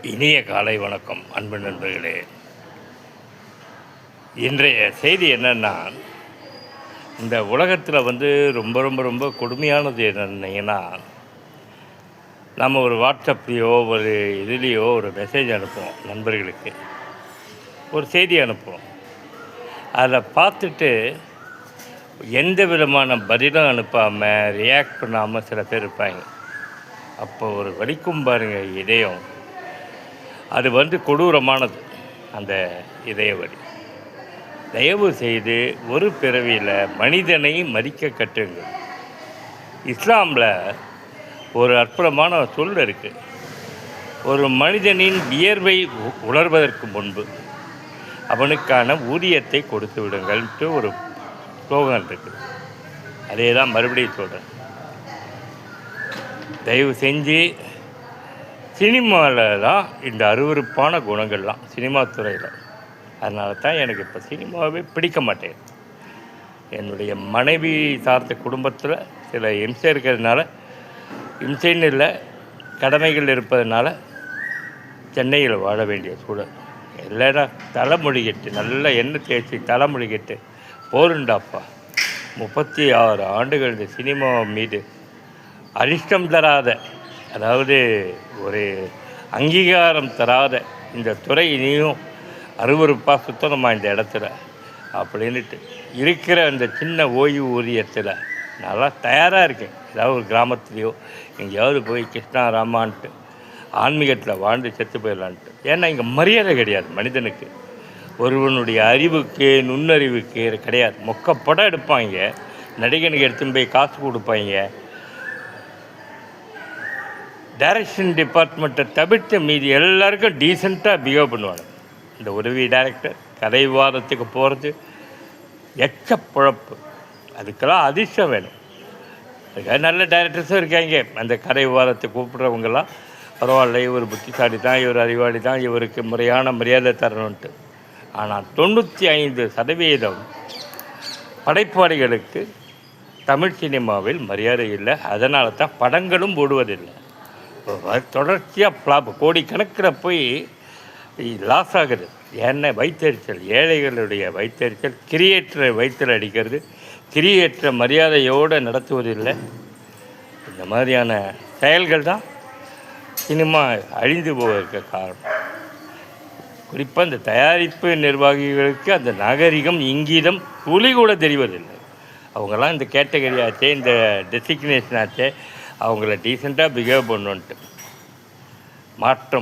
இனிய காலை வணக்கம் அன்பு நண்பர்களே. இன்றைய செய்தி என்னென்னா, இந்த உலகத்தில் ரொம்ப ரொம்ப ரொம்ப கொடுமையானது என்னன்னீங்கன்னா, நம்ம ஒரு வாட்ஸ்அப்லேயோ ஒரு இதுலேயோ ஒரு மெசேஜ் அனுப்புவோம் நண்பர்களுக்கு, ஒரு செய்தி அனுப்புவோம். அதை பார்த்துட்டு எந்த விதமான பதிலும் அனுப்பாமல் ரியாக்ட் பண்ணாமல் சில பேர் இருப்பாங்க. அப்போ ஒரு வலிக்கும் பாருங்கள் இதயம். அது கொடூரமானது அந்த இதய வலி. தயவு செய்து ஒரு பிறவியில் மனிதனை மதிக்க கற்றுங்கள். இஸ்லாமில் ஒரு அற்புதமான சொல் இருக்குது. ஒரு மனிதனின் வியர்வை உணர்வதற்கு முன்பு அவனுக்கான ஊதியத்தை கொடுத்து விடுங்கள்ன்ட்டு ஒரு ஸ்லோகம் இருக்குது. அதே தான் மறுபடியும் சொல்கிறேன். தயவு செஞ்சு சினிமாவில் தான் இந்த அருவருப்பான குணங்கள்லாம் சினிமா துறையில். அதனால தான் எனக்கு இப்போ சினிமாவே பிடிக்க மாட்டேன். என்னுடைய மனைவி சார்ந்த குடும்பத்தில் சில இம்சை இருக்கிறதுனால, இம்சைன்னு இல்லை, கடமைகள் இருப்பதனால சென்னையில் வாழ வேண்டிய சூழல். எல்லாம் தலைமொழிகிட்டு நல்ல எண்ணெய் தேய்ச்சி தலைமொழிகிட்டு போருண்டாப்பா. 36 ஆண்டுகள் இந்த சினிமா மீது அரிஷ்டம் தராத, அதாவது ஒரு அங்கீகாரம் தராத இந்த துறை இனியும் அருவருப்பாக சுத்தணுமா இந்த இடத்துல அப்படின்ட்டு இருக்கிற அந்த சின்ன ஓய்வு ஊதியத்தில் நல்லா தயாராக இருக்கேன். ஏதாவது ஒரு கிராமத்துலேயோ எங்கேயாவது போய் கிருஷ்ணா ராமான்ட்டு ஆன்மீகத்தில் வாழ்ந்து செத்து போயிடலான்ட்டு. ஏன்னா இங்கே மரியாதை கிடையாது மனிதனுக்கு. ஒருவனுடைய அறிவுக்கு நுண்ணறிவுக்கு கிடையாது. மொக்க படம் எடுப்பாங்க, நடிகனுக்கு எடுத்துன்னு போய் காசு கொடுப்பாங்க. டைரக்ஷன் டிபார்ட்மெண்ட்டை தவிர்த்து மீதி எல்லாருக்கும் டீசெண்டாக பிஹேவ் பண்ணுவாங்க. இந்த உதவி டைரக்டர் கதை விவாதத்துக்கு போகிறது எச்சப்பழப்பு. அதுக்கெல்லாம் அதிர்ஷ்டம் வேணும். அதுக்காக நல்ல டைரக்டர்ஸும் இருக்காங்க. அந்த கதை விவாதத்தை கூப்பிட்றவங்கெல்லாம் பரவாயில்ல, இவர் புத்திசாலி தான், இவர் அறிவாளி தான், இவருக்கு முறையான மரியாதை தரணுன்ட்டு. ஆனால் 95% படைப்பாளிகளுக்கு தமிழ் சினிமாவில் மரியாதை இல்லை. அதனால தான் படங்களும் போடுவதில்லை. தொடர்ச்சியாக ஃப்ளாப், கோடிக்கணக்கில் போய் லாஸ் ஆகுது. ஏன்னா வயிற்றெரிச்சல், ஏழைகளுடைய வயிற்றெரிச்சல். கிரியேட்டரை வயிற்றில் அடிக்கிறது, கிரியேட்டரை மரியாதையோடு நடத்துவதில்லை. இந்த மாதிரியான செயல்கள் தான் சினிமா அழிந்து போவதற்கு காரணம். குறிப்பாக இந்த தயாரிப்பு நிர்வாகிகளுக்கு அந்த நாகரிகம், இங்கீதம் துளி கூட தெரிவதில்லை. அவங்கெல்லாம் இந்த கேட்டகரி ஆச்சே, இந்த டெசிக்னேஷன் ஆச்சே, அவங்கள டீசெண்டாக பிஹேவ் பண்ணுன்ட்டு மாற்றம்